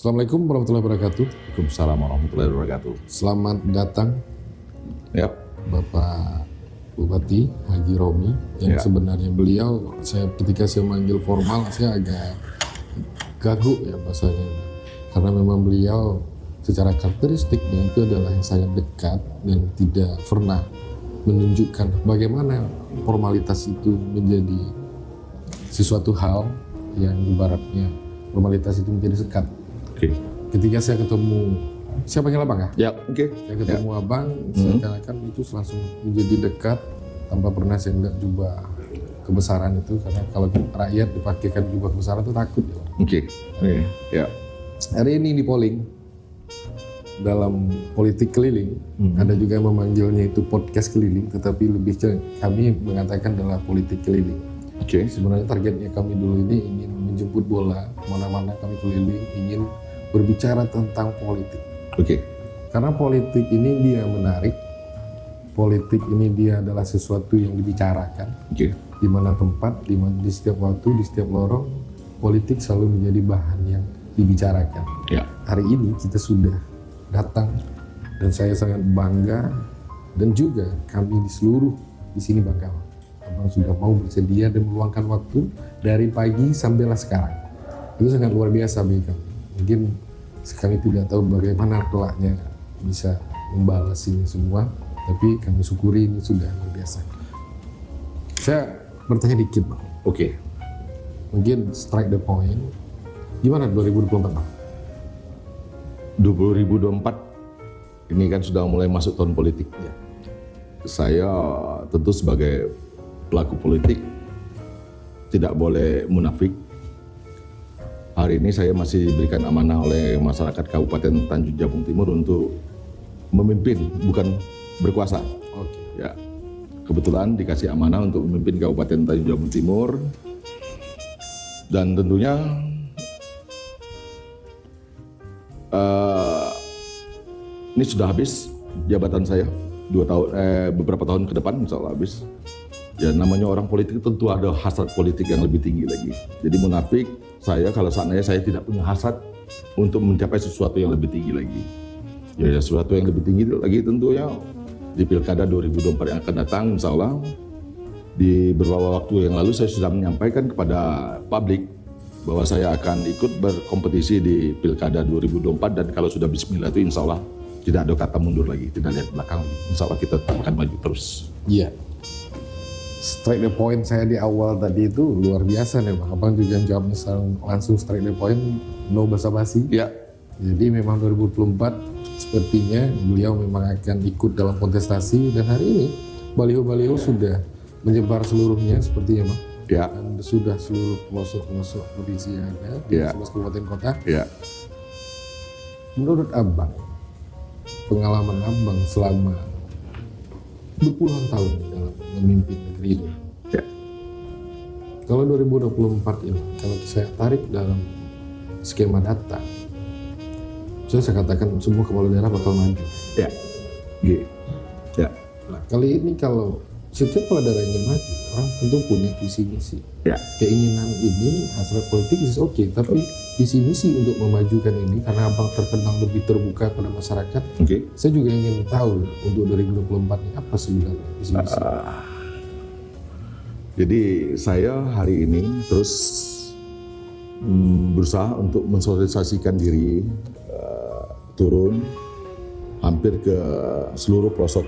Assalamualaikum warahmatullahi wabarakatuh. Waalaikumsalam warahmatullahi wabarakatuh. Selamat datang Ya, Bapak Bupati Haji Romi. Yang Ya. sebenarnya beliau, ketika saya manggil formal, saya agak gagu ya bahasanya. Karena memang beliau secara karakteristiknya itu adalah yang sangat dekat dan tidak pernah menunjukkan bagaimana formalitas itu menjadi sesuatu hal yang ibaratnya formalitas itu menjadi sekat. oke. Ketika saya ketemu, saya panggil abang ya? Ya, oke. Saya ketemu abang, seakan-akan itu langsung menjadi dekat tanpa pernah saya melihat jubah kebesaran itu, karena kalau rakyat dipakaikan jubah kebesaran itu takut ya. Oke. Ya. Hari ini di polling dalam politik keliling, ada juga yang memanggilnya itu podcast keliling, tetapi lebih kami mengatakan adalah politik keliling. Oke. Sebenarnya targetnya kami dulu ini ingin menjemput bola, mana-mana kami keliling, ingin berbicara tentang politik. Oke. Karena politik ini dia menarik, politik ini dia adalah sesuatu yang dibicarakan, Oke. di mana tempat, di setiap waktu, di setiap lorong, politik selalu menjadi bahan yang dibicarakan. Ya. Hari ini kita sudah datang dan saya sangat bangga, dan juga kami di seluruh di sini bangga. Abang sudah mau bersedia dan meluangkan waktu dari pagi sampai sekarang. Itu sangat luar biasa bagi kami. Mungkin kami tidak tahu bagaimana kelaknya bisa membalas ini semua, tapi kami syukuri ini sudah luar biasa. Saya bertanya dikit, Bang. Oke. Mungkin strike the point. Gimana 2024, Bang? 2024 ini kan sudah mulai masuk tahun politik. Ya. Saya tentu sebagai pelaku politik tidak boleh munafik. Hari ini saya masih diberikan amanah oleh masyarakat Kabupaten Tanjung Jabung Timur untuk memimpin, bukan berkuasa. Oke. Ya, kebetulan dikasih amanah untuk memimpin Kabupaten Tanjung Jabung Timur, dan tentunya ini sudah habis jabatan saya 2 tahun, beberapa tahun ke depan insya Allah habis. Ya, namanya orang politik tentu ada hasrat politik yang lebih tinggi lagi. Jadi munafik saya kalau seandainya saya tidak punya hasrat untuk mencapai sesuatu yang lebih tinggi lagi. Ya, sesuatu yang lebih tinggi lagi tentunya di Pilkada 2024 yang akan datang, insya Allah. Di beberapa waktu yang lalu saya sudah menyampaikan kepada publik bahwa saya akan ikut berkompetisi di Pilkada 2024, dan kalau sudah bismillah itu insya Allah tidak ada kata mundur lagi, tidak lihat belakang. Insya Allah kita akan maju terus. Iya. Strike the point saya di awal tadi itu luar biasa nih, Bang. Abang juga jawabnya langsung strike the point, no basa-basi. Ya. Jadi memang 2024 sepertinya beliau memang akan ikut dalam kontestasi, dan hari ini baliho-baliho sudah menyebar seluruhnya sepertinya, Bang. Ya. Dan sudah seluruh pelosok-pelosok provinsi yang ada di Ya. 11 kabupaten kota. Ya. Menurut Abang, pengalaman Abang selama berpuluhan tahun dalam memimpin negeri ini, Ya. kalau 2024 ini, kalau saya tarik dalam skema data, saya katakan semua kepala daerah bakal maju. Ya. Oke. Ya. Nah, kali ini kalau setiap kepala daerah ingin maju, orang tentu punya visi misi. Ya. Keinginan ini, hasrat politik is oke, tapi visi misi untuk memajukan ini, karena Abang terkenal lebih terbuka pada masyarakat, Oke. saya juga ingin tahu untuk 2024 ini apa sebenarnya visi misi. Jadi saya hari ini terus berusaha untuk mensosialisasikan diri, turun hampir ke seluruh pelosok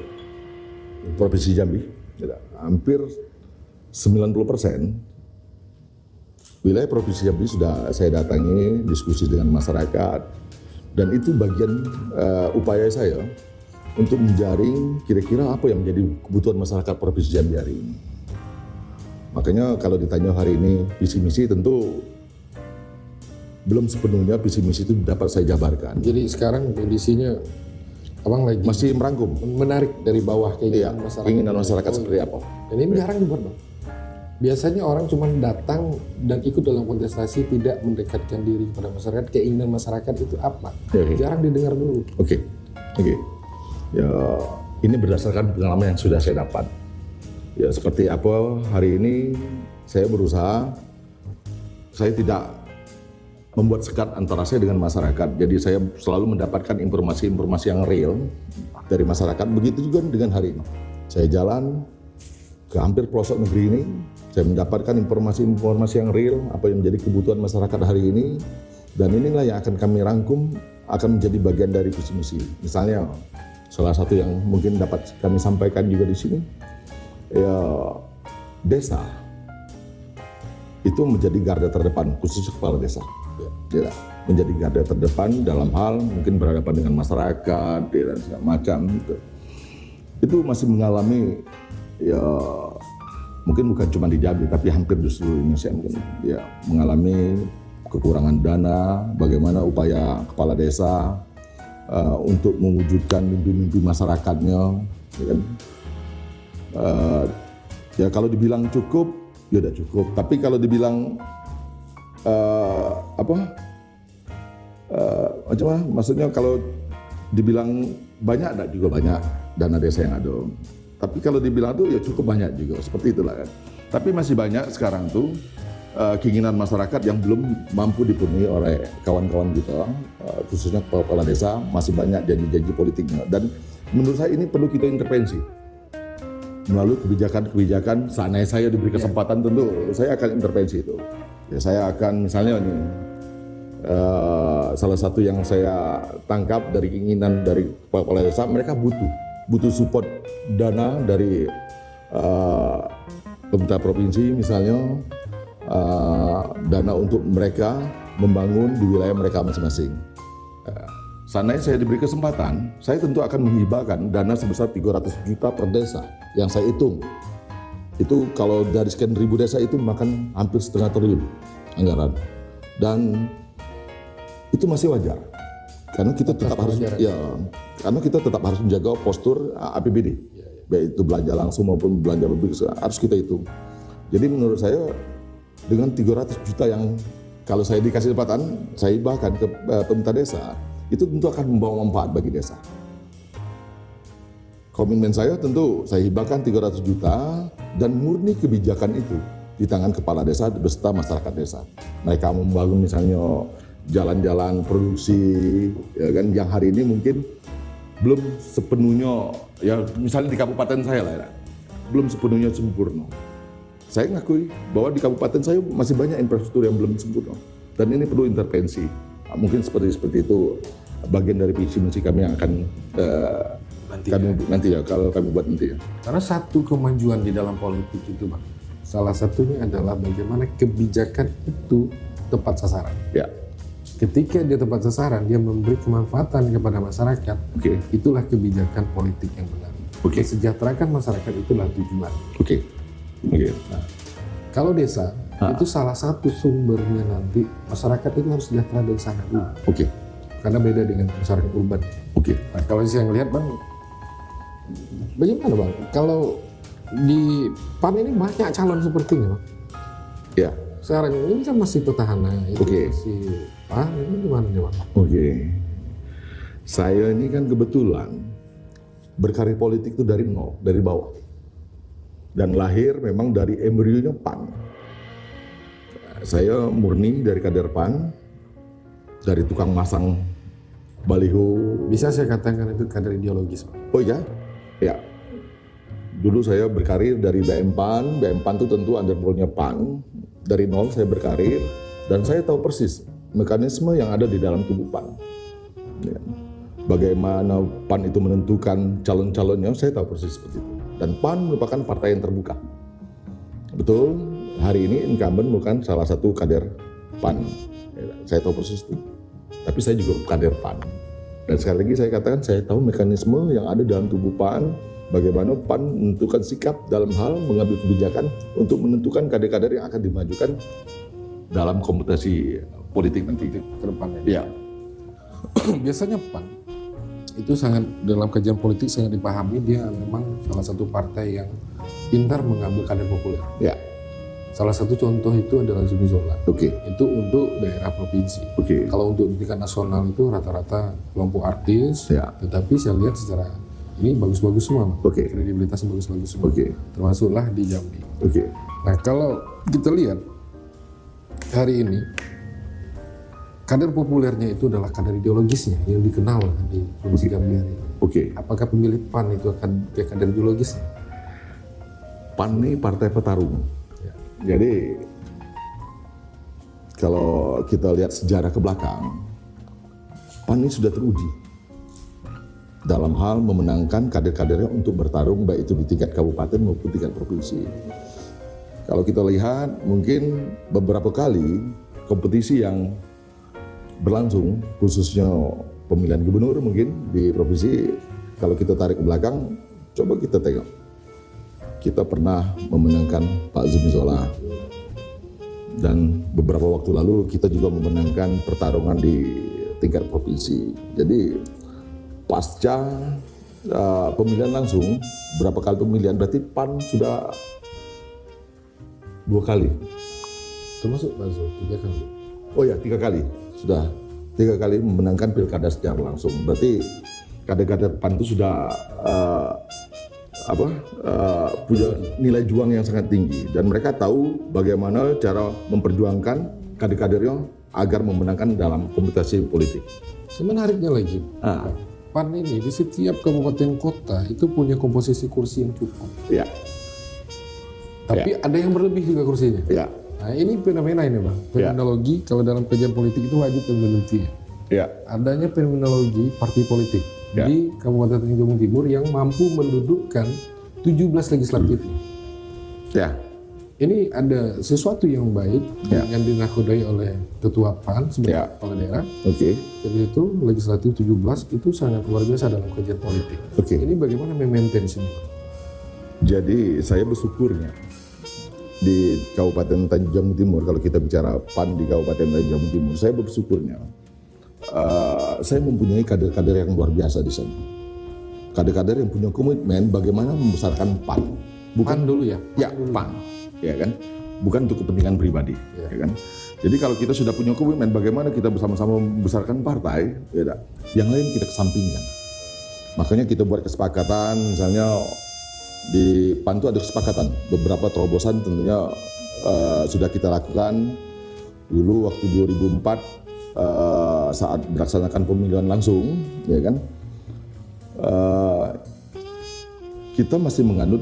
Provinsi Jambi. Hampir 90% wilayah Provinsi Jambi sudah saya datangi, diskusi dengan masyarakat, dan itu bagian upaya saya untuk menjaring kira-kira apa yang menjadi kebutuhan masyarakat Provinsi Jambi hari ini. Makanya kalau ditanya hari ini visi misi, tentu belum sepenuhnya visi misi itu dapat saya jabarkan. Jadi sekarang kondisinya Abang lagi Masih merangkum. menarik dari bawah Iya, keinginan masyarakat. keinginan masyarakat seperti apa. Dan ini jarang dibuat, Bang. Biasanya orang cuma datang dan ikut dalam kontestasi, tidak mendekatkan diri kepada masyarakat. Keinginan masyarakat itu apa? Oke. Jarang didengar dulu. Oke. Ya, ini berdasarkan pengalaman yang sudah saya dapat. Ya, seperti apa hari ini saya berusaha, saya tidak membuat sekat antara saya dengan masyarakat. Jadi saya selalu mendapatkan informasi-informasi yang real dari masyarakat. Begitu juga dengan hari ini. Saya jalan ke hampir pelosok negeri ini, saya mendapatkan informasi-informasi yang real, apa yang menjadi kebutuhan masyarakat hari ini. Dan inilah yang akan kami rangkum, akan menjadi bagian dari visi misi. Misalnya, salah satu yang mungkin dapat kami sampaikan juga di sini, ya desa itu menjadi garda terdepan, khususnya kepala desa. Ya, menjadi garda terdepan dalam hal mungkin berhadapan dengan masyarakat dan segala macam gitu. Itu masih mengalami ya mungkin bukan cuma di Jambi tapi hampir di seluruh Indonesia mungkin ya mengalami kekurangan dana, bagaimana upaya kepala desa untuk mewujudkan mimpi-mimpi masyarakatnya ya kan. Ya kalau dibilang cukup ya udah cukup, tapi kalau dibilang maksudnya kalau dibilang banyak ada juga banyak dana desa yang ada. Tapi kalau dibilang tuh ya cukup banyak juga, seperti itulah kan. Tapi masih banyak sekarang tuh keinginan masyarakat yang belum mampu dipenuhi oleh kawan-kawan kita, khususnya kepala desa, masih banyak janji-janji politiknya. Dan menurut saya ini perlu kita intervensi melalui kebijakan-kebijakan. Seandainya saya diberi kesempatan tentu saya akan intervensi itu. Ya, saya akan misalnya nih salah satu yang saya tangkap dari keinginan dari kepala desa, mereka butuh support dana dari pemerintah provinsi misalnya, dana untuk mereka membangun di wilayah mereka masing-masing. Seandainya saya diberi kesempatan, saya tentu akan menghibahkan dana sebesar 300 juta per desa yang saya hitung. Itu kalau dari sekian ribu desa itu makan hampir setengah triliun anggaran. Dan itu masih wajar. Karena kita tetap harus karena kita tetap harus menjaga postur APBD. Baik itu belanja langsung maupun belanja publik harus kita hitung. Jadi menurut saya dengan 300 juta yang kalau saya dikasih kesempatan, saya hibahkan ke pemerintah desa, itu tentu akan membawa manfaat bagi desa. Komitmen saya tentu saya hibahkan 300 juta dan murni kebijakan itu di tangan kepala desa beserta masyarakat desa. Mereka membangun misalnya jalan-jalan produksi ya kan, yang hari ini mungkin belum sepenuhnya ya misalnya di kabupaten saya lah ya, belum sepenuhnya sempurna. Saya ngakui bahwa di kabupaten saya masih banyak infrastruktur yang belum sempurna dan ini perlu intervensi. Mungkin seperti itu bagian dari visi misi kami yang akan nanti ya kalau kami buat nanti ya. Karena satu kemajuan di dalam politik itu Bang, salah satunya adalah bagaimana kebijakan itu tepat sasaran. Ya. Ketika dia tepat sasaran, dia memberi kemanfaatan kepada masyarakat. Itulah kebijakan politik yang benar. Sejahterakan masyarakat itulah tujuan. Nah, kalau desa itu salah satu sumbernya nanti masyarakat itu harus sejahtera dari sana dulu. Karena beda dengan masyarakat urban. Nah, kalau saya ngelihat Bang, bagaimana Bang? Kalau di PAN ini banyak calon sepertinya Bang. Ya. Sekarang ini kan masih petahana, itu masih PAN, ini gimana nih Bang? Saya ini kan kebetulan berkarir politik itu dari nol, dari bawah. Dan lahir memang dari embrionya PAN. Saya murni dari kader PAN, dari tukang masang baliho. Bisa saya katakan itu kader ideologis Bang? Oh ya? Ya. Dulu saya berkarir dari BM PAN itu tentu underworld-nya PAN. Dari nol saya berkarir dan saya tahu persis mekanisme yang ada di dalam tubuh PAN. Ya. Bagaimana PAN itu menentukan calon-calonnya, saya tahu persis seperti itu. Dan PAN merupakan partai yang terbuka. Betul, hari ini incumbent bukan salah satu kader PAN. Ya, saya tahu persis itu. Tapi saya juga kader PAN. Dan sekali lagi saya katakan saya tahu mekanisme yang ada dalam tubuh PAN, bagaimana PAN menentukan sikap dalam hal mengambil kebijakan untuk menentukan kader-kader yang akan dimajukan dalam kompetisi politik nanti ke depannya. Ya. Biasanya PAN itu sangat dalam kajian politik sangat dipahami, dia memang salah satu partai yang pintar mengambil kader populer. Ya. Salah satu contoh itu adalah Zumi Zola. Itu untuk daerah provinsi. Kalau untuk tingkat nasional itu rata-rata kelompok artis, tetapi saya lihat secara ini bagus-bagus semua, kredibilitasnya bagus-bagus semua, termasuklah di Jambi. Nah kalau kita lihat hari ini kader populernya itu adalah kader ideologisnya yang dikenal di Provinsi Gambia ini. Oke. Apakah pemilih PAN itu akan kader ideologisnya? PAN ini partai petarung. Ya. Jadi kalau kita lihat sejarah ke belakang, PAN ini sudah teruji dalam hal memenangkan kader-kadernya untuk bertarung baik itu di tingkat kabupaten maupun tingkat provinsi. Kalau kita lihat mungkin beberapa kali kompetisi yang berlangsung khususnya pemilihan gubernur mungkin di provinsi, kalau kita tarik ke belakang, coba kita tengok. Kita pernah memenangkan Pak Zumi Zola. Dan beberapa waktu lalu kita juga memenangkan pertarungan di tingkat provinsi. Jadi pasca pemilihan langsung, berapa kali pemilihan, berarti PAN sudah 2 kali. Termasuk Pak Zul, 3 kali. Oh ya, 3 kali. Sudah 3 kali memenangkan pilkada secara langsung. Berarti kader-kader PAN itu sudah punya nilai juang yang sangat tinggi. Dan mereka tahu bagaimana cara memperjuangkan kader-kadernya agar memenangkan dalam kompetisi politik. Menariknya lagi, PAN ini di setiap kabupaten kota itu punya komposisi kursi yang cukup. Ya, Tapi ada yang berlebih juga kursinya. ya, Nah ini fenomena ini Bang. Fenomenologi kalau dalam kajian politik itu wajib penelitian. ya, Adanya fenomenologi partai politik di Kabupaten Tanjung Timur yang mampu mendudukkan 17 legislatif. ya, Ini ada sesuatu yang baik yang dinakodai oleh Ketua PAN sebagai kepala daerah. oke, Jadi itu legislatif 17 itu sangat luar biasa dalam kajian politik. oke. Ini bagaimana memaintain ini? Jadi saya bersyukurnya di Kabupaten Tanjung Timur, kalau kita bicara PAN di Kabupaten Tanjung Timur, saya bersyukurnya saya mempunyai kader-kader yang luar biasa di sana. Kader-kader yang punya komitmen bagaimana membesarkan PAN. PAN dulu ya? Ya, PAN, ya kan? Bukan untuk kepentingan pribadi, ya kan? Jadi kalau kita sudah punya komitmen bagaimana kita bersama-sama membesarkan partai, ya tak? Yang lain kita kesampingkan. Makanya kita buat kesepakatan, misalnya di PAN itu ada kesepakatan, beberapa terobosan tentunya sudah kita lakukan dulu waktu 2004 saat melaksanakan pemilihan langsung, ya kan? Kita masih menganut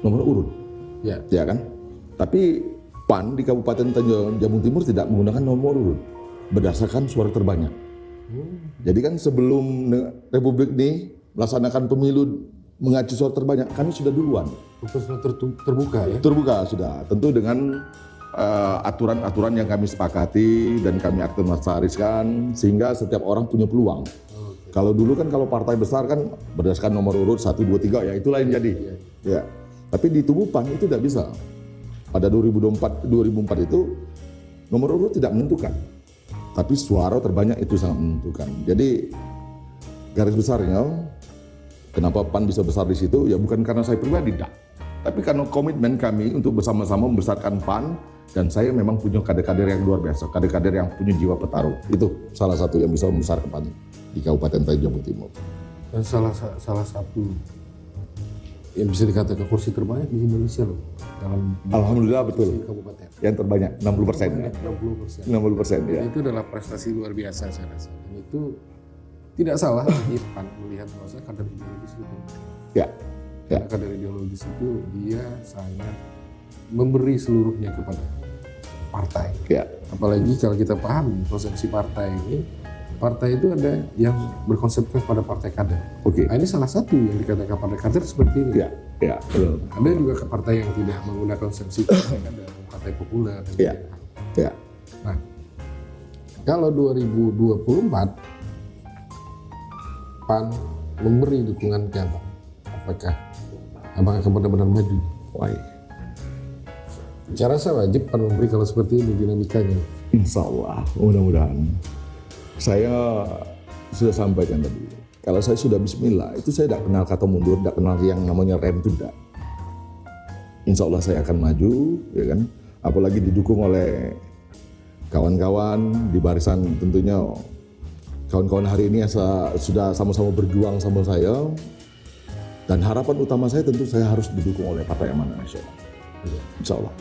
nomor urut, ya kan? Tapi PAN di Kabupaten Tanjung Timur tidak menggunakan nomor urut berdasarkan suara terbanyak. Jadi kan sebelum Republik ini melaksanakan pemilu mengacu suara terbanyak, kami sudah duluan. Terbuka ya? Terbuka sudah, tentu dengan aturan-aturan yang kami sepakati dan kami aktualisasikan sehingga setiap orang punya peluang. Kalau dulu kan kalau partai besar kan berdasarkan nomor urut 1, 2, 3 ya itulah yang jadi. Ya. Tapi di tubuh PAN itu tidak bisa. Pada 2004 itu nomor urut tidak menentukan. Tapi suara terbanyak itu sangat menentukan. Jadi garis besarnya kenapa PAN bisa besar di situ ya bukan karena saya pribadi, tidak. Tapi karena komitmen kami untuk bersama-sama membesarkan PAN dan saya memang punya kader-kader yang luar biasa, kader-kader yang punya jiwa petarung. Itu salah satu yang bisa membesarkan PAN di Kabupaten Tanjung Timur. Dan salah satu yang bisa dikatakan kursi terbanyak di Indonesia loh dalam Alhamdulillah betul. kabupaten. Yang terbanyak 60%. 60%. 60% ya. Itu adalah prestasi luar biasa saya rasa. Dan itu tidak salah bagi PAN melihat bahwa kader ideologis itu. Ya. Ya. Kader ideologis itu dia sangat memberi seluruhnya kepada partai. Ya. Apalagi kalau kita paham konsepsi partai ini, partai itu ada yang berkonsepsi pada partai kader. Oke. Nah, ini salah satu yang dikatakan pada kader seperti ini. Ya. Ya. Betul. Ada juga partai yang tidak menggunakan konsepsi partai kader, partai populer. Ya. Ya. Nah, kalau 2024 PAN memberi dukungan ke Abang, apakah Abang akan benar-benar maju? Wah. Saya rasa wajib PAN memberi kalau seperti ini dinamikanya. Insya Allah, mudah-mudahan. Saya sudah sampaikan tadi, kalau saya sudah bismillah, itu saya tidak kenal kata mundur, tidak kenal yang namanya rem itu tidak. Insya Allah saya akan maju, ya kan? Apalagi didukung oleh kawan-kawan di barisan tentunya. Kawan-kawan hari ini sudah sama-sama berjuang sama saya. Dan harapan utama saya tentu saya harus didukung oleh Partai Amanat Nasional. Insya Allah.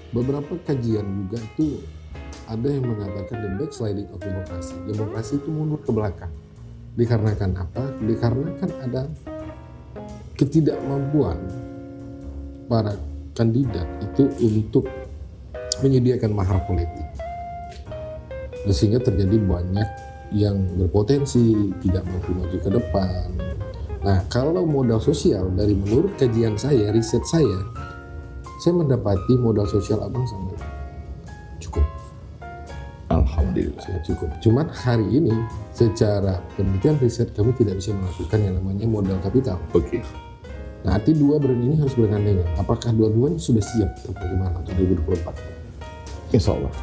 Beberapa kajian juga itu ada yang mengatakan the backsliding of demokrasi. Demokrasi itu mundur ke belakang. Dikarenakan apa? Dikarenakan ada ketidakmampuan para kandidat itu untuk menyediakan mahar politik. Sehingga terjadi banyak yang berpotensi tidak mampu maju ke depan. Nah, kalau modal sosial dari menurut kajian saya, riset saya mendapati modal sosial abang sangat cukup. Alhamdulillah. Sangat cukup. Cuman hari ini secara penelitian riset kami tidak bisa melakukan yang namanya modal kapital. Oke. Nah, arti dua brand ini harus bergandengan. Apakah dua-duanya sudah siap atau bagaimana untuk 2024? Insya Allah.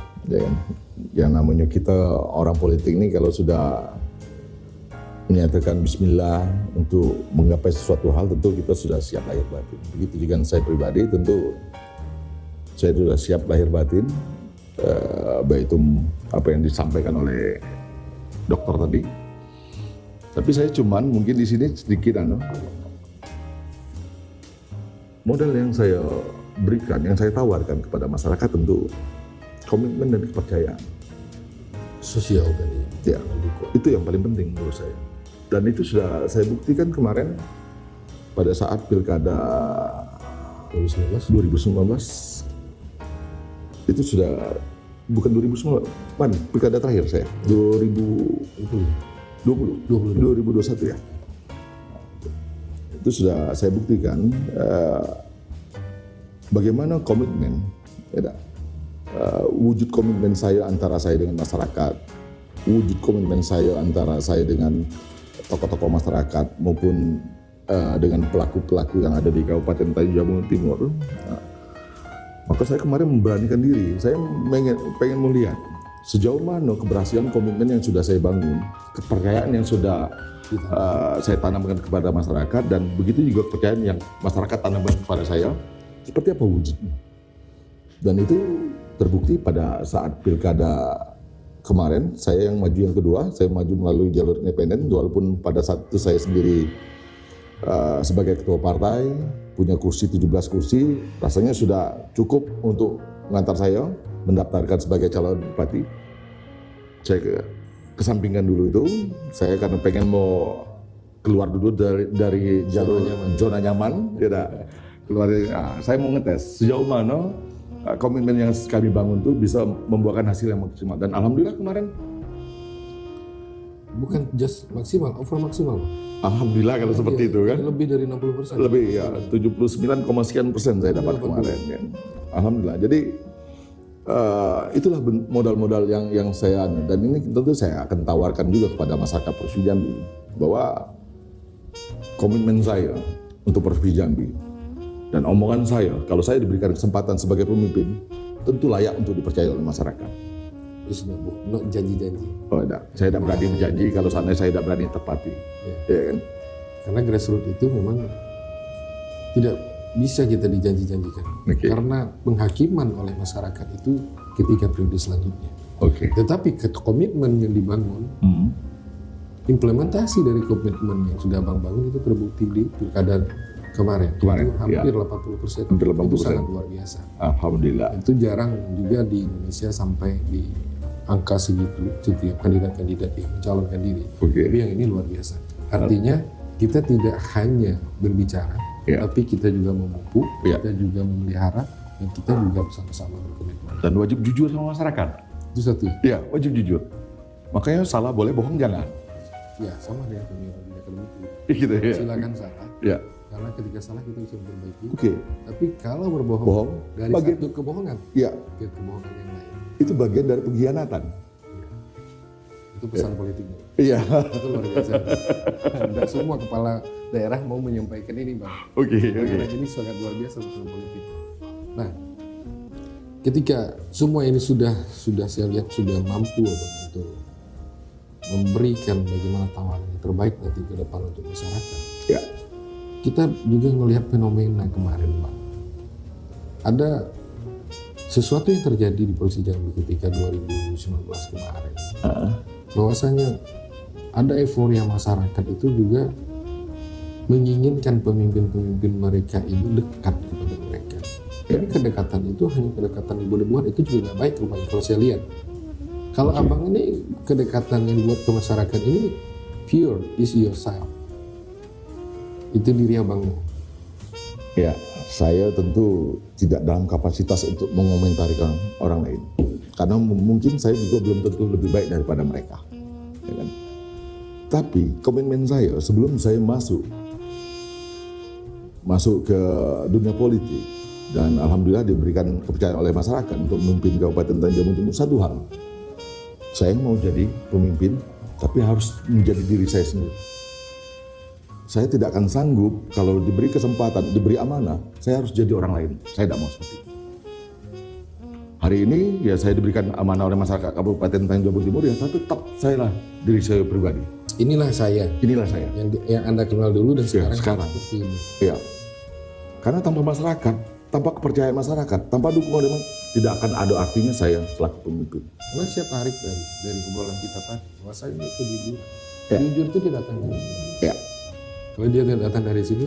Yang namanya kita orang politik ini kalau sudah menyatakan bismillah untuk menggapai sesuatu hal, tentu kita sudah siap lahir batin. Begitu juga saya pribadi, tentu saya sudah siap lahir batin, baik itu apa yang disampaikan oleh dokter tadi. Tapi saya cuman mungkin di sini sedikit modal yang saya berikan, yang saya tawarkan kepada masyarakat tentu komitmen dan kepercayaan. Sosial tadi. Ya, itu yang paling penting menurut saya. Dan itu sudah saya buktikan kemarin pada saat pilkada 2019. Itu sudah, bukan 2019, pilkada terakhir saya, 2021 ya. Itu sudah saya buktikan bagaimana komitmen, wujud komitmen saya antara saya dengan masyarakat, wujud komitmen saya antara saya dengan tokoh-tokoh masyarakat maupun dengan pelaku-pelaku yang ada di Kabupaten Tanjung Jabung Timur. Maka saya kemarin memberanikan diri, saya pengen melihat sejauh mana keberhasilan komitmen yang sudah saya bangun, kepercayaan yang sudah saya tanamkan kepada masyarakat, dan begitu juga kepercayaan yang masyarakat tanamkan kepada saya, seperti apa wujudnya. Dan itu terbukti pada saat pilkada kemarin, saya yang maju yang kedua, saya maju melalui jalur independen, walaupun pada saat itu saya sendiri sebagai ketua partai, punya kursi 17 kursi, rasanya sudah cukup untuk mengantar saya mendaftarkan sebagai calon bupati. Saya kesampingkan dulu itu, saya karena pengen mau keluar dulu dari jalur zona nyaman, saya mau ngetes sejauh mana komitmen yang kami bangun itu bisa membuahkan hasil yang maksimal. Dan alhamdulillah kemarin bukan just maksimal, over maksimal. Alhamdulillah kalau seperti itu kan. Lebih dari 60%. Lebih ya, 79,sekian% saya dapat kemarin kan. Alhamdulillah. Jadi itulah modal-modal yang saya, dan ini tentu saya akan tawarkan juga kepada masyarakat Provinsi Jambi bahwa komitmen saya untuk Provinsi Jambi dan omongan saya, kalau saya diberikan kesempatan sebagai pemimpin, tentu layak untuk dipercaya oleh masyarakat. It's not janji-janji. Oh, tidak. Saya tidak berani berjanji kalau seandainya saya tidak berani tepati. Ya kan? Karena grassroots itu memang tidak bisa kita dijanji-janjikan. Okay. Karena penghakiman oleh masyarakat itu ketika periode selanjutnya. Okay. Tetapi komitmen yang dibangun, implementasi dari komitmen yang sudah Abang bangun itu terbukti di pilkada kemarin itu hampir 80%. Hampir 80%. Itu sangat luar biasa. Alhamdulillah. Itu jarang juga di Indonesia sampai di angka segitu setiap kandidat-kandidat yang mencalonkan diri. Okay. Tapi yang ini luar biasa. Artinya kita tidak hanya berbicara, tapi kita juga memupuk, kita juga memelihara, dan kita juga bersama-sama berkomitmen. Dan wajib jujur sama masyarakat. Itu satu. Iya, wajib jujur. Makanya salah boleh, bohong jangan. Ya, sama dengan pemilu di akademik. Gitu ya. Silakan salah. Ya. Karena ketika salah kita bisa memperbaiki. Oke. Tapi kalau berbohong dari satu kebohongan ke kebohongan yang lain, itu bagian dari pengkhianatan. Itu pesan politiknya. Iya. Itu luar biasa. Dan semua kepala daerah mau menyampaikan ini, Bang. Oke. Karena ini sangat luar biasa pesan politik. Nah, ketika semua ini sudah saya lihat sudah mampu untuk memberikan bagaimana tawaran yang terbaik nanti ke depan untuk masyarakat. Ya. Kita juga melihat fenomena kemarin, Bang. Ada sesuatu yang terjadi di Provinsi Jambi ketika 2019 kemarin. Bahwasanya ada euforia masyarakat itu juga menginginkan pemimpin-pemimpin mereka ini dekat kepada mereka. Tapi kedekatan itu hanya kedekatan yang boleh buat, itu juga nggak baik rupanya kalau saya lihat. Kalau abang ini kedekatan yang buat ke masyarakat ini pure is yourself. Itu diri abang. Ya, saya tentu tidak dalam kapasitas untuk mengomentari orang lain. Karena mungkin saya juga belum tentu lebih baik daripada mereka. Ya kan? Tapi komitmen saya sebelum saya masuk ke dunia politik, dan alhamdulillah diberikan kepercayaan oleh masyarakat untuk memimpin Kabupaten Tanjung Timur, satu hal, saya mau jadi pemimpin tapi harus menjadi diri saya sendiri. Saya tidak akan sanggup kalau diberi kesempatan, diberi amanah, saya harus jadi orang lain. Saya tidak mau seperti itu. Hari ini ya saya diberikan amanah oleh masyarakat Kabupaten Tanjung Timur, ya tapi tetap saya lah diri saya pribadi. Inilah saya. Inilah saya. Yang Anda kenal dulu dan Ya, sekarang. sekarang. Seperti ini. Ya. Karena tanpa masyarakat, tanpa kepercayaan masyarakat, tanpa dukungan dari tidak akan ada artinya saya selaku pemimpin. Karena saya tarik dari obrolan kita tadi, bahwa saya ini kejujuran. Ya. Jujur itu tidak datang dari sini. Ya. Kalau dia tidak datang dari sini,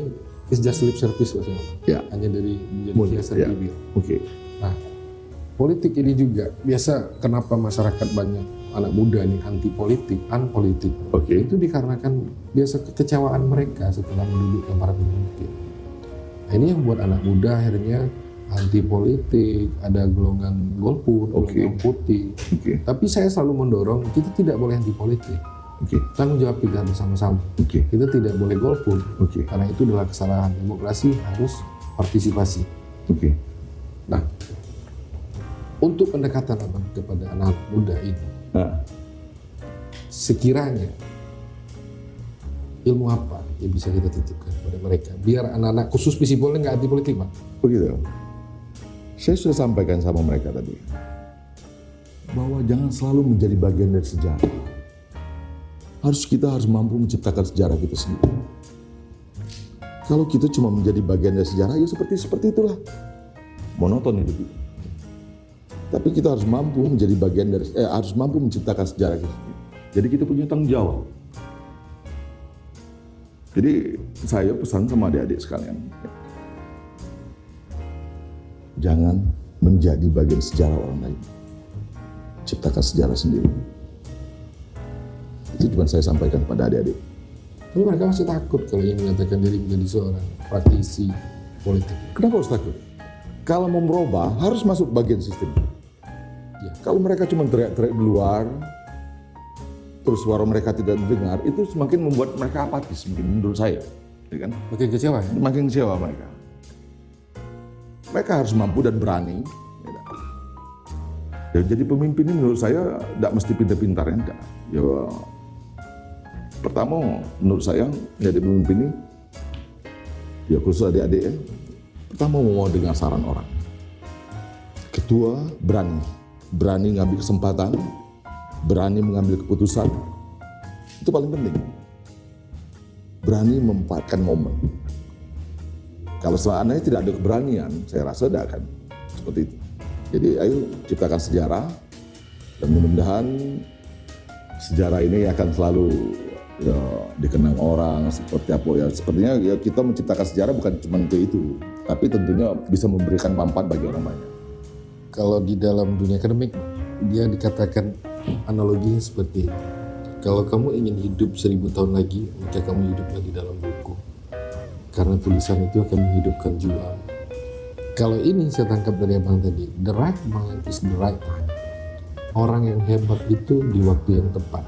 it's just lip service maksudnya. Ya. Hanya dari menjadi Mudah, hiasan ya. bibir. Oke. Nah, politik ini juga biasa kenapa masyarakat banyak anak muda nih anti politik, unpolitik. Oke. Itu dikarenakan biasa kekecewaan mereka setelah mendudukkan para pemimpin. Nah, ini yang buat anak muda akhirnya anti politik, ada golongan golput, golongan putih. Oke. Tapi saya selalu mendorong kita tidak boleh anti politik. Oke. Tanggung jawab kita bersama-sama. Oke. Kita tidak boleh golput. Oke. Karena itu adalah kesalahan. Demokrasi harus partisipasi. Oke. Nah, untuk pendekatan abang kepada anak muda ini, Nah, sekiranya ilmu apa yang bisa kita titipkan kepada mereka biar anak-anak khusus visipolnya nggak anti politik, Bang? begitu. Saya sudah sampaikan sama mereka tadi bahwa jangan selalu menjadi bagian dari sejarah. Kita harus mampu menciptakan sejarah kita sendiri. Kalau kita cuma menjadi bagian dari sejarah, ya seperti itulah. Monoton hidup. Tapi kita harus mampu menjadi bagian dari, harus mampu menciptakan sejarah kita sendiri. Jadi kita punya tanggung jawab. Jadi saya pesan sama adik-adik sekalian, jangan menjadi bagian sejarah orang lain. Ciptakan sejarah sendiri. Itu cuma saya sampaikan kepada adik-adik. Tapi mereka masih takut kalau ingin menyatakan diri menjadi seorang praktisi politik. Kenapa harus takut? Kalau mau merubah harus masuk bagian sistem. Ya. Kalau mereka cuma teriak-teriak di luar, terus suara mereka tidak didengar, itu semakin membuat mereka apatis mungkin menurut saya. Ya kan? Makin kecewa ya? Makin kecewa mereka. Mereka harus mampu dan berani. Ya, jadi pemimpin ini menurut saya tidak mesti pintar-pintar ya. Enggak. Ya, pertama menurut saya jadi pemimpin ini, ya khusus adik-adik ya, pertama mau dengar saran orang. Kedua, berani ngambil kesempatan, berani mengambil keputusan, itu paling penting. Berani memanfaatkan momen. Kalau seandainya tidak ada keberanian, saya rasa tidak akan seperti itu. Jadi ayo ciptakan sejarah, dan mudah-mudahan sejarah ini akan selalu ya, dikenang orang seperti apa ya. Sepertinya ya kita menciptakan sejarah bukan cuma itu, tapi tentunya bisa memberikan manfaat bagi orang banyak. Kalau di dalam dunia akademik, dia dikatakan analoginya seperti ini. Kalau kamu ingin hidup 1000 tahun lagi, maka kamu hiduplah di dalam buku. Karena tulisan itu akan menghidupkan jiwa. Kalau ini saya tangkap dari abang tadi, the right mind is the right time. Orang yang hebat itu di waktu yang tepat.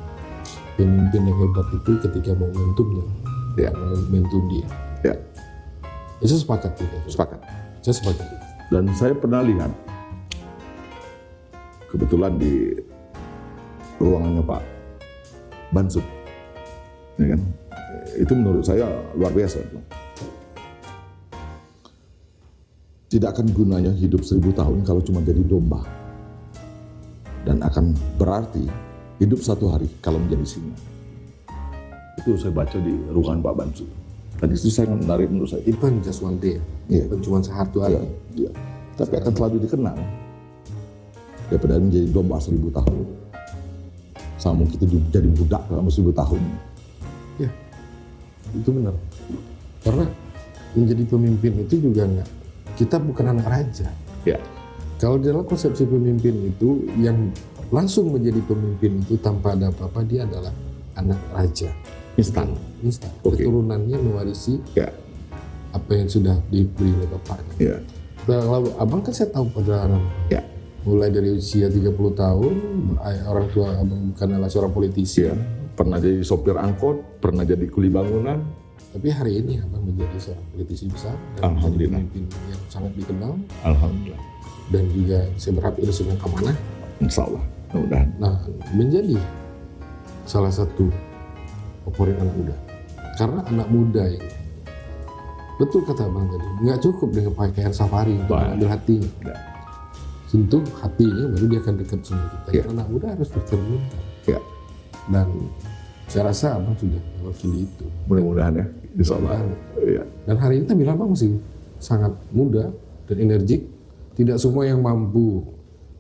Pemimpin yang hebat itu ketika momentumnya, Ya. momentum dia. Ya, Saya sepakat gitu. sepakat. Saya sepakat. Dan saya pernah lihat, kebetulan di ruangannya Pak Bansud, ya kan? Itu menurut saya luar biasa. Tidak akan gunanya hidup 1000 tahun kalau cuma jadi domba. Dan akan berarti hidup 1 hari kalau menjadi singa. Itu saya baca di ruangan Pak Bansud. Tadi itu saya menarik menurut saya. Even just one day, Iya. bukan cuma sehari hari. Iya. Tapi akan selalu dikenang daripada menjadi domba 1000 tahun. Sama kita jadi budak selama 1000 tahun. Ya, itu benar. Karena menjadi pemimpin itu juga enggak, kita bukan anak raja. Ya. Kalau dalam konsepsi pemimpin itu yang langsung menjadi pemimpin itu tanpa ada apa-apa, dia adalah anak raja. Instan. Oke. Keturunannya mewarisi Ya. apa yang sudah diberi oleh bapaknya. Ya. Kalau abang kan saya tahu perjalanan Ya. mulai dari usia 30 tahun, orang tua abang bukan adalah seorang politisi. Ya. Pernah jadi sopir angkot, pernah jadi kuli bangunan. Tapi hari ini abang menjadi seorang politisi besar dan menjadi Alhamdulillah. pemimpin yang sangat dikenal, Alhamdulillah. dan juga saya berharap itu sebuah amanah. Insya Allah. Mudah-mudahan. Nah, menjadi salah satu favorit anak muda. Karena anak muda ini, betul kata abang tadi, nggak cukup dengan pakaian safari untuk Baik. mengambil hatinya. Ya. Sentuh hatinya, baru dia akan dekat sama kita. Ya. Karena anak muda harus bercerminkan. Ya. Dan saya rasa abang sudah mewakili itu. Mudah-mudahan ya. Insya Allah. Ya. Dan hari ini tampilan abang masih sangat muda dan energik. Tidak semua yang mampu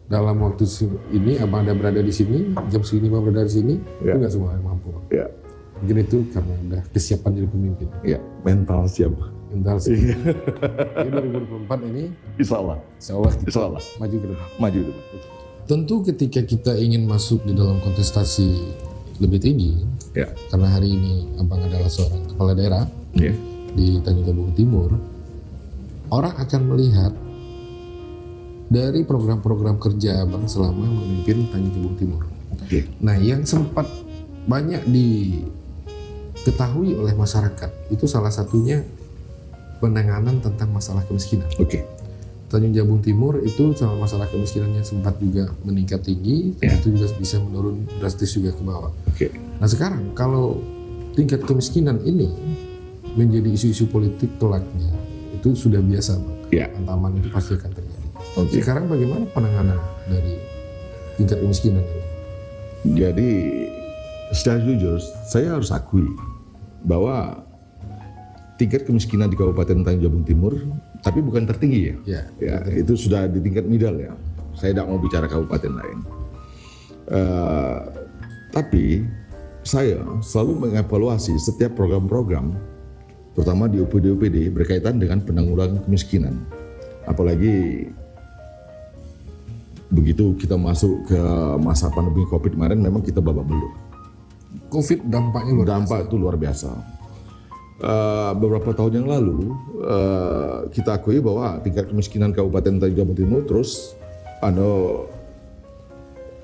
dalam waktu ini abang ada berada di sini, jam segini abang berada di sini, Ya. itu nggak semua yang mampu. Ya. Mungkin itu karena udah kesiapan jadi pemimpin. Ya. Mental siap. Mental sih. Jadi 2024 ini, Insya Allah. insya Allah kita Insya Allah. maju ke depan. Maju depan. Tentu ketika kita ingin masuk di dalam kontestasi lebih tinggi, Ya. karena hari ini abang adalah seorang kepala daerah Ya. di Tanjung Jabung Timur, orang akan melihat dari program-program kerja abang selama memimpin Tanjung Jabung Timur. Oke. Nah, yang sempat banyak diketahui oleh masyarakat itu salah satunya penanganan tentang masalah kemiskinan. Oke. Tanjung Jabung Timur itu sama masalah kemiskinannya sempat juga meningkat tinggi, Ya. itu juga bisa menurun drastis juga ke bawah. Oke. Nah sekarang kalau tingkat kemiskinan ini menjadi isu-isu politik kelaknya, itu sudah biasa, Bang. Ya. Ancaman itu pasti akan terjadi. Oke. Sekarang bagaimana penanganan dari tingkat kemiskinan ini? Jadi secara jujur saya harus akui bahwa tingkat kemiskinan di Kabupaten Tanjung Jabung Timur, tapi bukan tertinggi ya. Ya, Ya, itu sudah di tingkat middle ya. Saya tidak mau bicara kabupaten lain. Tapi saya selalu mengevaluasi setiap program-program, terutama di OPD-OPD berkaitan dengan penanggulangan kemiskinan. Apalagi begitu kita masuk ke masa pandemi COVID kemarin, memang kita babak belur. COVID dampaknya luar biasa. Dampak itu luar biasa. Beberapa tahun yang lalu kita akui bahwa tingkat kemiskinan Kabupaten Tanjung Jabung Timur terus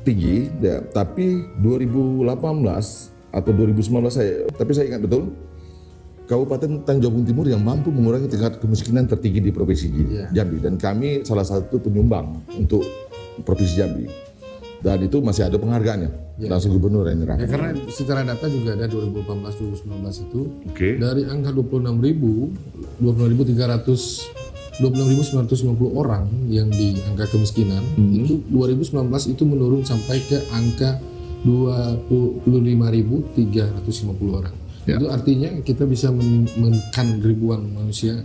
tinggi, ya. Tapi 2018 atau 2019 saya ingat betul, Kabupaten Tanjung Jabung Timur yang mampu mengurangi tingkat kemiskinan tertinggi di Provinsi Jambi, dan kami salah satu penyumbang untuk Provinsi Jambi. Dan itu masih ada penghargaannya, langsung gubernur yang nyerah. Ya, karena secara data juga ada 2018-2019 itu Oke. dari angka 26.990 orang yang di angka kemiskinan, itu 2019 itu menurun sampai ke angka 25.350 orang. Ya. Itu artinya kita bisa menekan ribuan manusia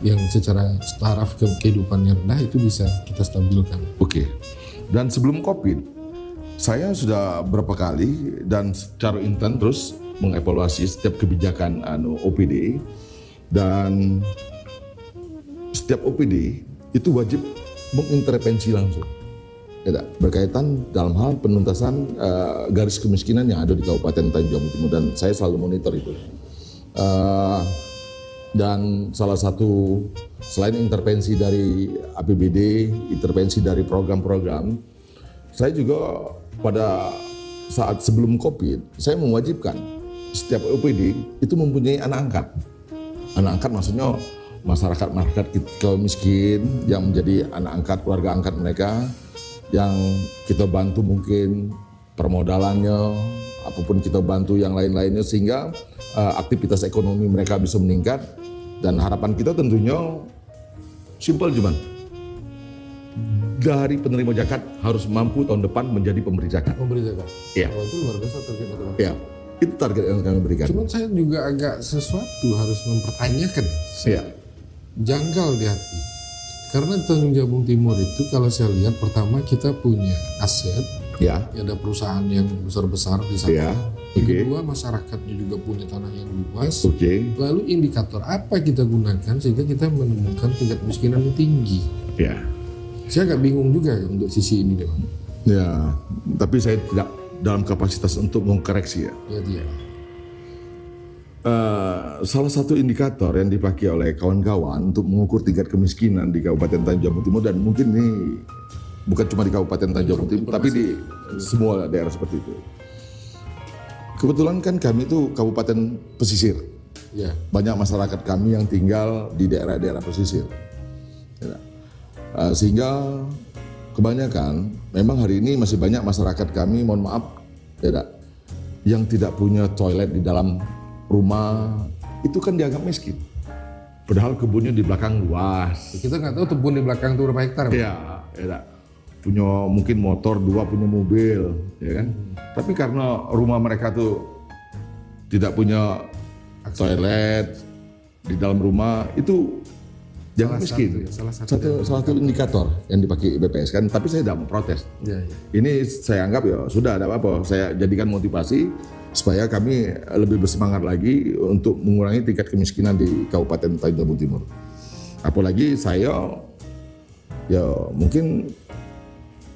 yang secara taraf kehidupan yang rendah itu bisa kita stabilkan. Oke. Dan sebelum COVID, saya sudah berapa kali dan secara intens terus mengevaluasi setiap kebijakan OPD, dan setiap OPD itu wajib mengintervensi langsung, ya, berkaitan dalam hal penuntasan garis kemiskinan yang ada di Kabupaten Tanjung Jabung Timur, dan saya selalu monitor itu. Dan salah satu, selain intervensi dari APBD, intervensi dari program-program, saya juga pada saat sebelum COVID, saya mewajibkan setiap OPD itu mempunyai anak angkat. Anak angkat maksudnya masyarakat miskin yang menjadi anak angkat, keluarga angkat mereka, yang kita bantu mungkin permodalannya, apapun kita bantu yang lain-lainnya, sehingga aktivitas ekonomi mereka bisa meningkat. Dan harapan kita tentunya simpel, cuman dari penerima zakat harus mampu tahun depan menjadi pemberi zakat. Memberi zakat. Iya. Oh, itu luar biasa target itu. Ya, itu target yang kami berikan. Cuman saya juga agak sesuatu harus mempertanyakan. Iya. Janggal di hati. Karena Tanjung Jabung Timur itu kalau saya lihat, pertama kita punya aset, Ya, ada perusahaan yang besar-besar di sana. ya, Yang oke, kedua, masyarakatnya juga punya tanah yang luas. oke, Lalu indikator apa kita gunakan sehingga kita menemukan tingkat kemiskinan yang tinggi? ya. Saya agak bingung juga untuk sisi ini, Dewan. Ya, tapi saya tidak dalam kapasitas untuk mengkoreksi ya. Ya dia. Salah satu indikator yang dipakai oleh kawan-kawan untuk mengukur tingkat kemiskinan di Kabupaten Tanjung Jabung Timur, dan mungkin ini bukan cuma di Kabupaten Tanjung Jabung Timur, tapi di semua daerah seperti itu. Kebetulan kan kami itu kabupaten pesisir. Ya. Banyak masyarakat kami yang tinggal di daerah-daerah pesisir. Ya. Sehingga kebanyakan, memang hari ini masih banyak masyarakat kami, mohon maaf, ya, yang tidak punya toilet di dalam rumah, itu kan dianggap miskin. Padahal kebunnya di belakang luas. Kita nggak tahu kebun di belakang itu berapa hektar. Iya, ya. Punya mungkin motor 2, punya mobil, ya kan. Tapi karena rumah mereka tuh tidak punya toilet di dalam rumah, itu jangan miskin. Salah satu. Salah satu indikator yang dipakai BPS kan. Tapi saya tidak memprotes. Ya, ya. Ini saya anggap ya sudah, ada apa-apa. Saya jadikan motivasi supaya kami lebih bersemangat lagi untuk mengurangi tingkat kemiskinan di Kabupaten Tanjung Jabung Timur. Apalagi saya, ya mungkin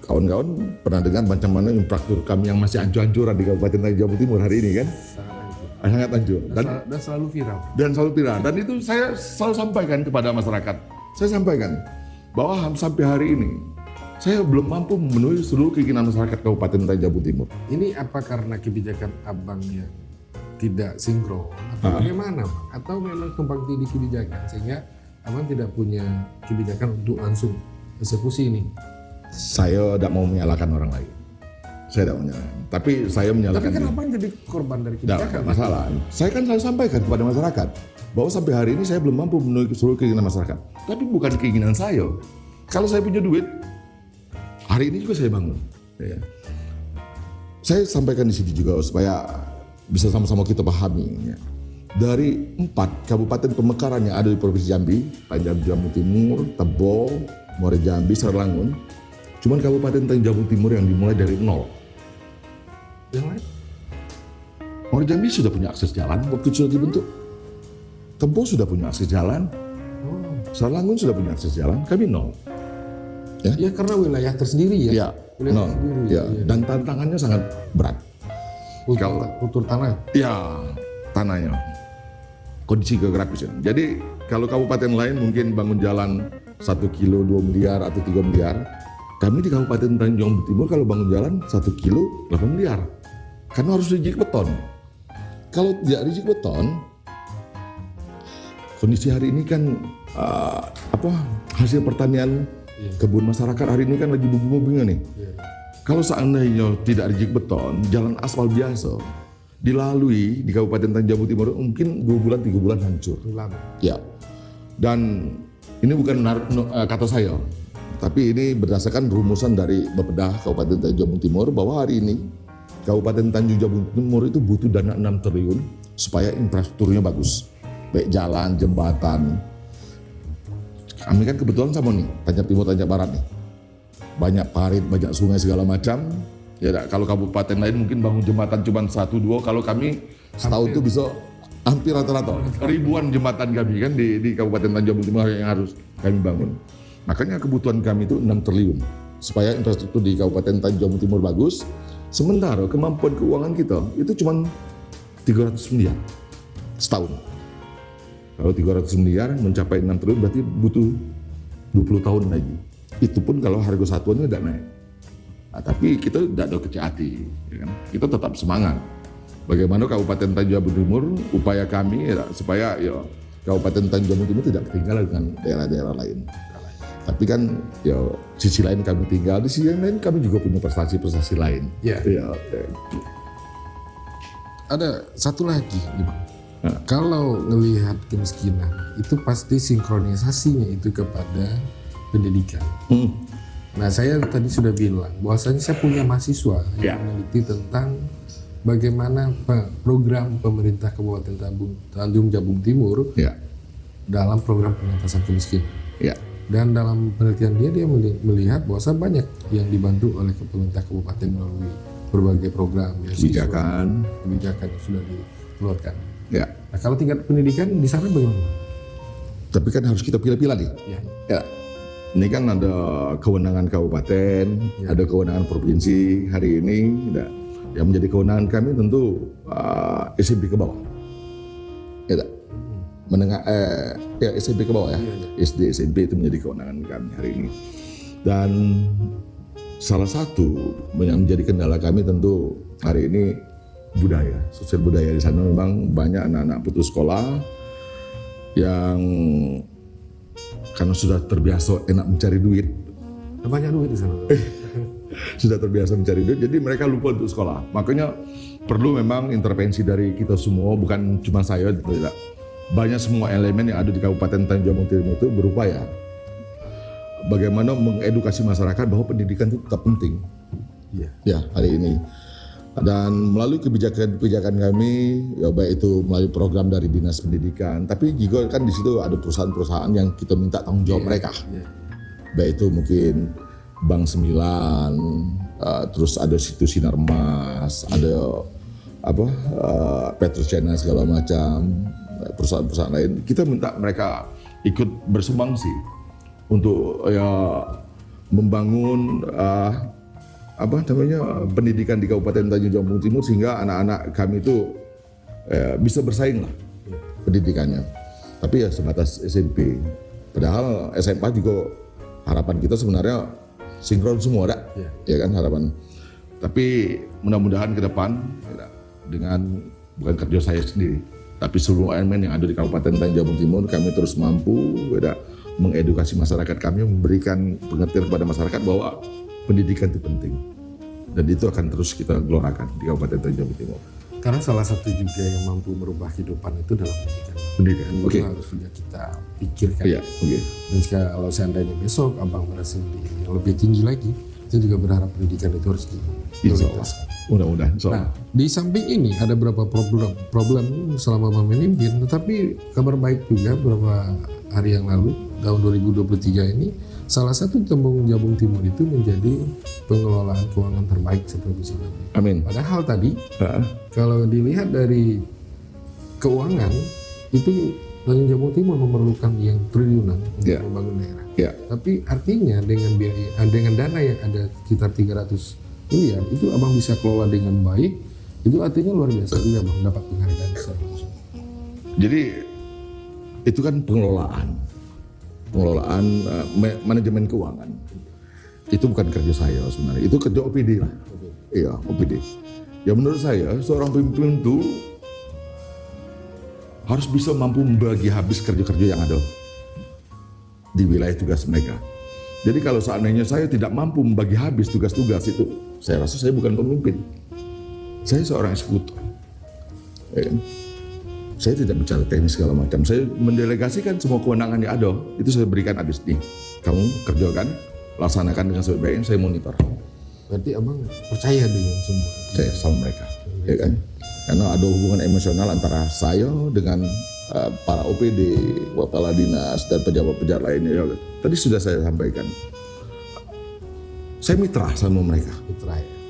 kawan-kawan pernah dengar macam mana infrastruktur kami yang masih hancur-hancuran di Kabupaten Tanjung Jabung Timur hari ini kan, sangat hancur Dan selalu viral. dan selalu viral. Dan itu saya selalu sampaikan kepada masyarakat. Saya sampaikan bahwa sampai hari ini saya belum mampu memenuhi seluruh keinginan masyarakat Kabupaten Tanjung Jabung Timur. Ini apa karena kebijakan abang yang tidak sinkron atau bagaimana, Bang? Atau memang tumpang tindih kebijakan sehingga abang tidak punya kebijakan untuk langsung eksekusi ini? Saya tidak mau menyalahkan orang lain. Saya tidak menyalahkan. Tapi saya menyalahkan. Tapi kan diri. abang jadi korban dari Tidak kebijakan. masalah. Saya kan selalu sampaikan kepada masyarakat bahwa sampai hari ini saya belum mampu memenuhi seluruh keinginan masyarakat. Tapi bukan keinginan saya. Kalau saya punya duit, hari ini juga saya bangun. Ya. Saya sampaikan di sini juga supaya bisa sama-sama kita pahami. Ya. Dari 4 kabupaten pemekaran yang ada di Provinsi Jambi, Tanjung Jabung Timur, Tebo, Muara Jambi, Serlangun, cuman Kabupaten Tanjung Jabung Timur yang dimulai dari 0. Yang lain? Muara Jambi sudah punya akses jalan waktu sudah dibentuk. Tebo sudah punya akses jalan. Serlangun sudah punya akses jalan, kami 0. Ya karena wilayah tersendiri ya. Ya, Wilayah 0. tersendiri. Ya. Dan tantangannya sangat berat. Kultur tanah. Ya, tanahnya. Kondisi geografisnya. Jadi kalau kabupaten lain mungkin bangun jalan 1 kilo 2 miliar atau 3 miliar. Kami di Kabupaten Tanjung Jabung Timur kalau bangun jalan 1 kilo 8 miliar. Karena harus rigid beton. Kalau tidak rigid beton, kondisi hari ini kan hasil pertanian kebun masyarakat hari ini kan lagi bunga-bunga nih. Kalau seandainya tidak rigid beton, jalan aspal biasa dilalui di Kabupaten Tanjung Jabung Timur mungkin 2 bulan 3 bulan hancur. Lama. Ya. Dan ini bukan kata saya, tapi ini berdasarkan rumusan dari Bapeda Kabupaten Tanjung Jabung Timur bahwa hari ini Kabupaten Tanjung Jabung Timur itu butuh dana 6 triliun supaya infrastrukturnya bagus. Baik jalan, jembatan. Kami kan kebetulan sama nih, Tanjung Timur, Tanjung Barat nih. Banyak parit, banyak sungai segala macam. Ya, kalau kabupaten lain mungkin bangun jembatan cuma 1-2, kalau kami setahun itu bisa hampir rata-rata ribuan jembatan kami kan di Kabupaten Tanjung Jabung Timur yang harus kami bangun. Makanya kebutuhan kami itu 6 triliun supaya infrastruktur di Kabupaten Tanjung Jabung Timur bagus. Sementara kemampuan keuangan kita itu cuma 300 miliar setahun. Kalau 300 miliar mencapai 6 triliun berarti butuh 20 tahun lagi. Itu pun kalau harga satuannya tidak naik. Nah, tapi kita tidak ada kecil hati, ya kan? Kita tetap semangat. Bagaimana Kabupaten Tanjung Jabung Timur, upaya kami ya, supaya ya, Kabupaten Tanjung Jabung Timur tidak ketinggalan dengan daerah-daerah lain. Tapi kan ya sisi lain kami tinggal, di sisi lain kami juga punya prestasi-prestasi lain. Ya. Ya. Ada satu lagi nih, Bang. Kalau melihat kemiskinan itu pasti sinkronisasinya itu kepada pendidikan. Nah, saya tadi sudah bilang bahwasanya saya punya mahasiswa yang meneliti tentang bagaimana program pemerintah Kabupaten Tanjung Jabung Timur dalam program pengentasan kemiskinan. Dan dalam penelitian dia melihat bahwa banyak yang dibantu oleh pemerintah kabupaten melalui berbagai program kebijakan yang sudah dikeluarkan. Nah, kalau tingkat pendidikan di sana bagaimana? Tapi kan harus kita pilih-pilih nih. ini kan ada kewenangan kabupaten, ada kewenangan provinsi hari ini. Nah, yang menjadi kewenangan kami tentu SMP ke bawah. Ya, tak? Menengah, ya SMP ke bawah ya. SD, SMP itu menjadi kewenangan kami hari ini. Dan salah satu yang menjadi kendala kami tentu hari ini budaya, sosial budaya di sana memang banyak anak-anak putus sekolah yang karena sudah terbiasa enak mencari duit, Banyak duit di sana. sudah terbiasa mencari duit, jadi mereka lupa untuk sekolah. Makanya perlu memang intervensi dari kita semua, bukan cuma saya, tidak. Banyak semua elemen yang ada di Kabupaten Tanjung Jabung Timur itu berupaya bagaimana mengedukasi masyarakat bahwa pendidikan itu tetap penting. Iya. Ya, hari ini. Dan melalui kebijakan kami, ya baik itu melalui program dari Dinas Pendidikan, tapi juga kan di situ ada perusahaan-perusahaan yang kita minta tanggung jawab mereka. Baik itu mungkin Bank Sembilan, terus ada situ Sinar Mas, ada Petrochina segala macam, perusahaan-perusahaan lain. Kita minta mereka ikut bersumbangsi untuk ya membangun pendidikan di Kabupaten Tanjung Jabung Timur sehingga anak-anak kami itu bisa bersaing lah pendidikannya. Tapi ya sebatas SMP. Padahal SMA juga harapan kita sebenarnya sinkron semua, ya kan harapan. Tapi mudah-mudahan ke depan dengan bukan kerja saya sendiri, tapi seluruh elemen yang ada di Kabupaten Tanjung Jabung Timur kami terus mampu mengedukasi masyarakat kami, memberikan pengertian kepada masyarakat bahwa pendidikan itu penting, dan itu akan terus kita gelorakan di Kabupaten Tanjung Jabung Timur. Karena salah satu juga yang mampu merubah kehidupan itu dalam pendidikan. Pendidikan, Itu harus juga kita pikirkan. Iya, oke. Dan kalau seandainya besok abang berhasil di yang lebih tinggi lagi, saya juga berharap pendidikan itu harus diprioritaskan. Mudah-mudahan. Nah, di samping ini ada beberapa problem selama abang memimpin, tetapi kabar baik juga beberapa hari yang lalu, tahun 2023 ini, salah satu Temanggung Jabung Timur itu menjadi pengelolaan keuangan terbaik seprovinsi Jambi. Amin. Padahal tadi kalau dilihat dari keuangan itu Tanjung Jabung Timur memerlukan yang triliunan untuk membangun daerah. Ya. Tapi artinya dengan dana yang ada sekitar 300 miliar itu abang bisa kelola dengan baik, itu artinya luar biasa juga abang dapat penghargaan secara langsung. Jadi itu kan pengelolaan manajemen keuangan. Itu bukan kerja saya sebenarnya, itu kerja OPD lah. Iya, OPD. Ya menurut saya seorang pemimpin itu harus bisa mampu membagi habis kerja-kerja yang ada di wilayah tugas mereka. Jadi kalau seandainya saya tidak mampu membagi habis tugas-tugas itu, saya rasa saya bukan pemimpin. Saya seorang eksekutor. Ya kan? Saya tidak bicara teknis segala macam. Saya mendelegasikan semua kewenangan yang ada. Itu saya berikan habis nih. Kamu kerjakan, laksanakan dengan sebaik-baiknya, saya monitor. Berarti abang percaya dengan semua? Saya sama mereka, ya kan? Karena ada hubungan emosional antara saya dengan para OPD, kepala dinas dan pejabat-pejabat lainnya. Tadi sudah saya sampaikan. Saya mitra sama mereka.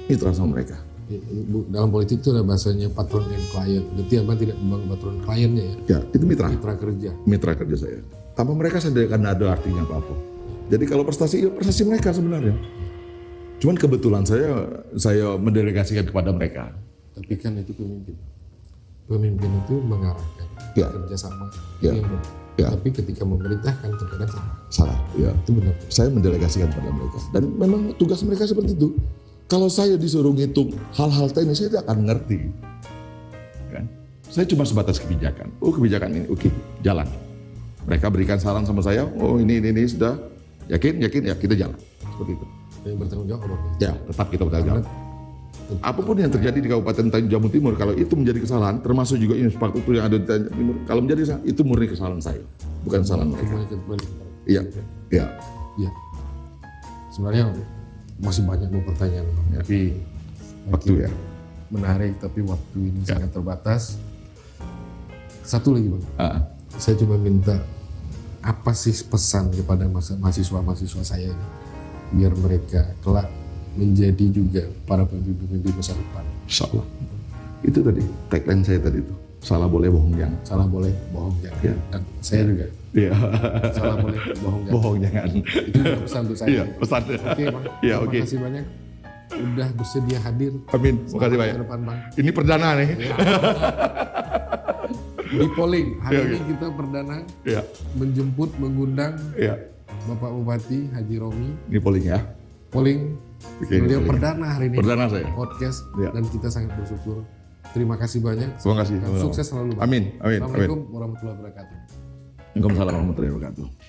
Mitra sama mereka. Dalam politik itu ada bahasanya patron and client. Berarti abang tidak membangun patron kliennya ya? Ya, itu mitra. Mitra kerja. Mitra kerja saya. Tanpa mereka saya tidak akan ada artinya apa-apa. Jadi kalau prestasi, ya prestasi mereka sebenarnya. Cuman kebetulan saya mendelegasikan kepada mereka. Tapi kan itu pemimpin. Pemimpin itu mengarahkan kerjasama. Ya. Tapi ketika memerintahkan terkadang salah. Ya. Itu benar. Saya mendelegasikan kepada mereka. Dan memang tugas mereka seperti itu. Kalau saya disuruh ngitung hal-hal teknis, saya tidak akan ngerti. Kan? Saya cuma sebatas kebijakan. Oh, kebijakan ini, oke, jalan. Mereka berikan saran sama saya, oh ini sudah yakin, ya kita jalan. Seperti itu. Yang bertanggung jawab apa? Ya, tetap kita bertanggung jawab. Apapun yang terjadi di Kabupaten Tanjung Jabung Timur, kalau itu menjadi kesalahan, termasuk juga infrastruktur yang ada di Tanjung Timur, kalau menjadi kesalahan, itu murni kesalahan saya, bukan kesalahan mereka. Iya. Sebenarnya masih banyak pertanyaan, tapi waktu ya menarik, tapi waktu ini sangat terbatas. Satu lagi bang, saya cuma minta apa sih pesan kepada mahasiswa saya ini, biar mereka kelak menjadi juga para pemimpin masa depan. Insya Allah. Itu tadi tagline saya tadi itu. salah boleh bohong jangan. Salah boleh, bohong jangan. Iya. Dan saya juga Iya. salah boleh, bohong jangan. Bohong jangan. Itu juga pesan untuk saya. Iya, pesan. Oke Bang, Iya, terima oke. kasih banyak udah bersedia hadir. Amin. Makasih banyak. Ke depan Bang. Ini perdana nih. Di polling hari Iya, ini oke. kita perdana Iya. menjemput, mengundang Iya. Bapak Bupati Haji Romi. Ini polling ya. Polling, Oke, ini beliau polling. perdana hari ini Perdana saya. podcast Iya. dan kita sangat bersyukur. Terima kasih banyak. Terima kasih. Sukses selalu Bang. Amin. Amin. Amin. Assalamualaikum warahmatullahi wabarakatuh. Waalaikumsalam warahmatullahi wabarakatuh.